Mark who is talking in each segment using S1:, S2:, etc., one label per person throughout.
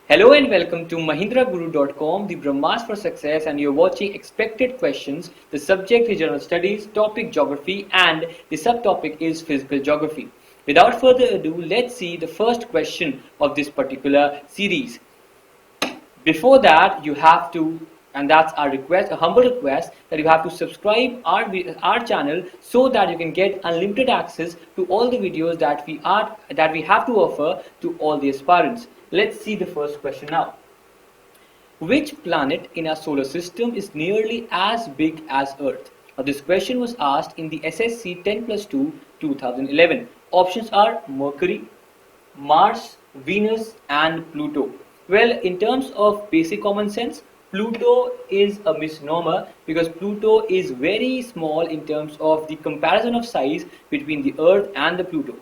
S1: Hello and welcome to mahindraguru.com, the Brahmas for Success, and you're watching Expected Questions. The subject is General Studies, topic Geography, and the subtopic is Physical Geography. Without further ado, let's see the first question of this particular series. Before that, you have to, and that's our request, a humble request, that you have to subscribe our channel so that you can get unlimited access to all the videos that we have to offer to all the aspirants. Let's see the first question now. Which planet in our solar system is nearly as big as Earth? Now, this question was asked in the SSC 10 plus 2 2011. Options are Mercury, Mars, Venus, and Pluto. Well, in terms of basic common sense, Pluto is a misnomer because Pluto is very small in terms of the comparison of size between the Earth and the Pluto.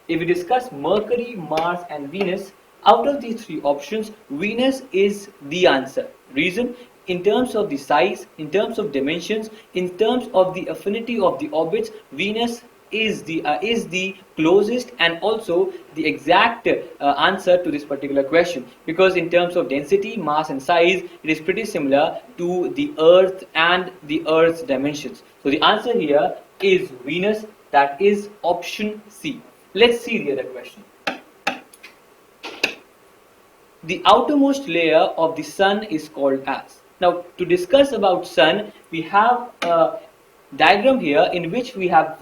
S1: If we discuss Mercury, Mars, and Venus, out of these three options, Venus is the answer. Reason? In terms of the size, in terms of dimensions, in terms of the affinity of the orbits, Venus is the closest and also the exact answer to this particular question, because in terms of density, mass, and size, it is pretty similar to the Earth and the Earth's dimensions. So the answer here is Venus. That is option C. Let's see the other question. The outermost layer of the sun is called as. Now, to discuss about sun, we have a diagram here in which we have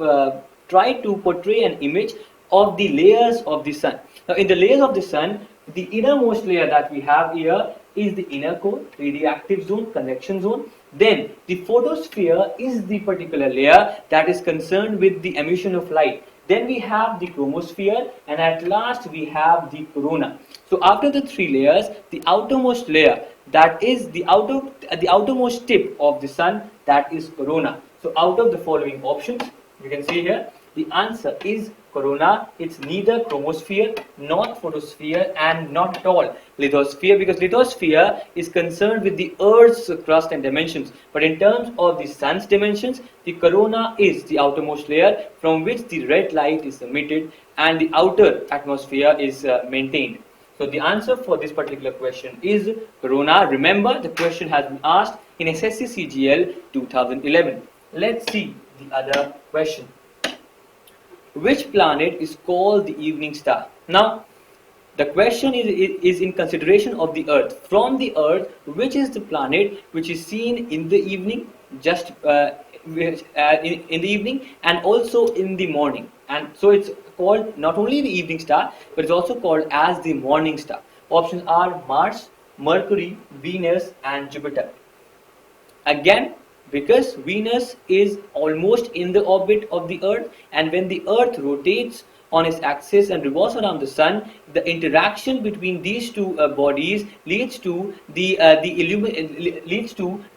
S1: tried to portray an image of the layers of the sun. Now, in the layers of the sun, the innermost layer that we have here is the inner core, radioactive zone, convection zone. Then the photosphere is the particular layer that is concerned with the emission of light. Then we have the chromosphere, and at last we have the corona. So after the three layers, the outermost layer, that is the outermost tip of the sun, that is corona. So out of the following options, you can see here, the answer is corona. It's neither chromosphere, not photosphere, and not at all lithosphere, because lithosphere is concerned with the Earth's crust and dimensions. But in terms of the sun's dimensions, the corona is the outermost layer from which the red light is emitted and the outer atmosphere is maintained. So the answer for this particular question is corona. Remember, the question has been asked in SSC CGL 2011. Let's see the other question. Which planet is called the evening star? Now, the question is in consideration of the Earth. From the Earth, which is the planet which is seen in the evening, just in the evening, and also in the morning? And so it's called not only the evening star, but it's also called as the morning star. Options are Mars, Mercury, Venus, and Jupiter. Again, because Venus is almost in the orbit of the Earth, and when the Earth rotates on its axis and revolves around the sun, the interaction between these two bodies leads to the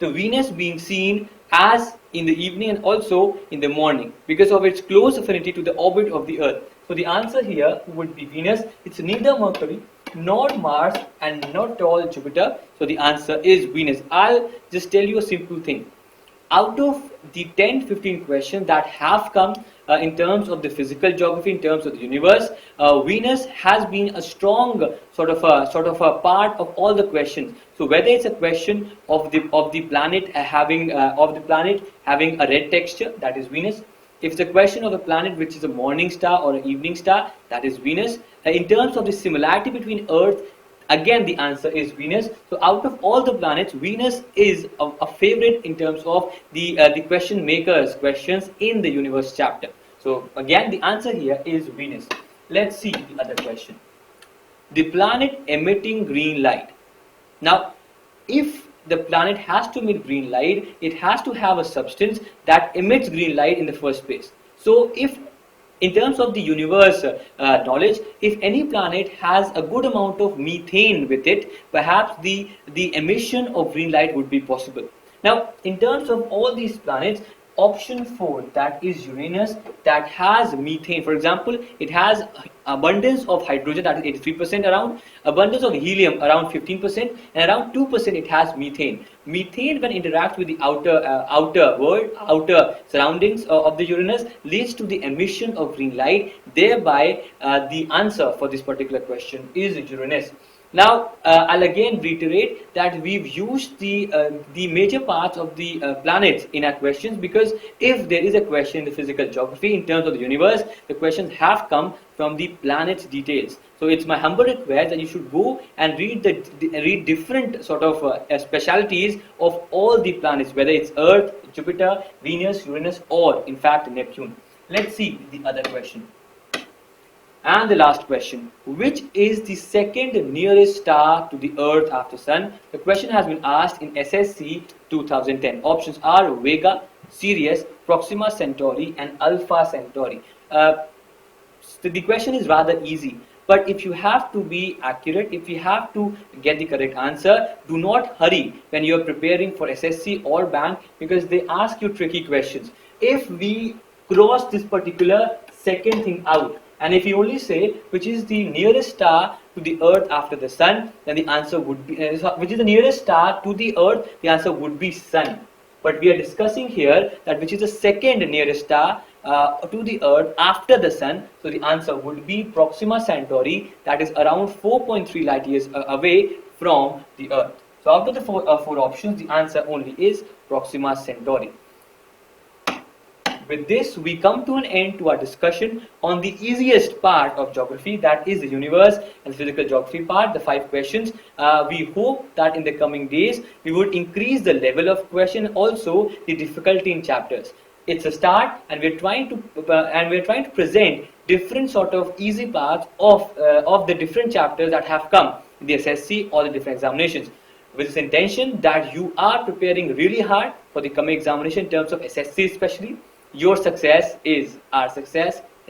S1: Venus being seen as in the evening and also in the morning because of its close affinity to the orbit of the Earth. So the answer here would be Venus. It's neither Mercury, not Mars, and not at all Jupiter. So the answer is Venus. I'll just tell you a simple thing. Out of the 10-15 questions that have come in terms of the physical geography, in terms of the universe, Venus has been a strong sort of a part of all the questions. So whether it's a question of the planet having a red texture, that is Venus. If it's a question of a planet which is a morning star or an evening star, that is Venus. In terms of the similarity between Earth, again, the answer is Venus. So out of all the planets, Venus is a favorite in terms of the question makers questions in the universe chapter. So again, the answer here is Venus. Let's see the other question. The planet emitting green light. Now, if the planet has to emit green light, it has to have a substance that emits green light in the first place. So if in terms of the universe knowledge, if any planet has a good amount of methane with it, perhaps the emission of green light would be possible. Now, in terms of all these planets, option 4, that is Uranus, that has methane. For example, it has abundance of hydrogen, that is 83% around, abundance of helium around 15%, and around 2% it has methane. Methane, when interacts with the outer world, outer surroundings of the Uranus, leads to the emission of green light. Thereby, the answer for this particular question is Uranus. Now, I'll again reiterate that we've used the major parts of the planets in our questions, because if there is a question in the physical geography in terms of the universe, the questions have come from the planet's details. So it's my humble request that you should go and read different sort of specialities of all the planets, whether it's Earth, Jupiter, Venus, Uranus, or in fact Neptune. Let's see the other question. And the last question, which is the second nearest star to the Earth after Sun? The question has been asked in SSC 2010. Options are Vega, Sirius, Proxima Centauri and Alpha Centauri. So the question is rather easy, but if you have to be accurate, if you have to get the correct answer, do not hurry when you are preparing for SSC or bank, because they ask you tricky questions. If we cross this particular second thing out, and if you only say which is the nearest star to the Earth after the Sun, then the answer would be which is the nearest star to the Earth, the answer would be Sun. But we are discussing here that which is the second nearest star to the Earth after the Sun. So the answer would be Proxima Centauri, that is around 4.3 light years away from the Earth. So out of the four options, the answer only is Proxima Centauri. With this, we come to an end to our discussion on the easiest part of geography, that is the universe and physical geography part, the 5 questions. We hope that in the coming days, we would increase the level of question, also the difficulty in chapters. It's a start, and we're trying to present different sort of easy parts of the different chapters that have come in the SSC or the different examinations, with this intention that you are preparing really hard for the coming examination in terms of SSC especially. Your success is our success.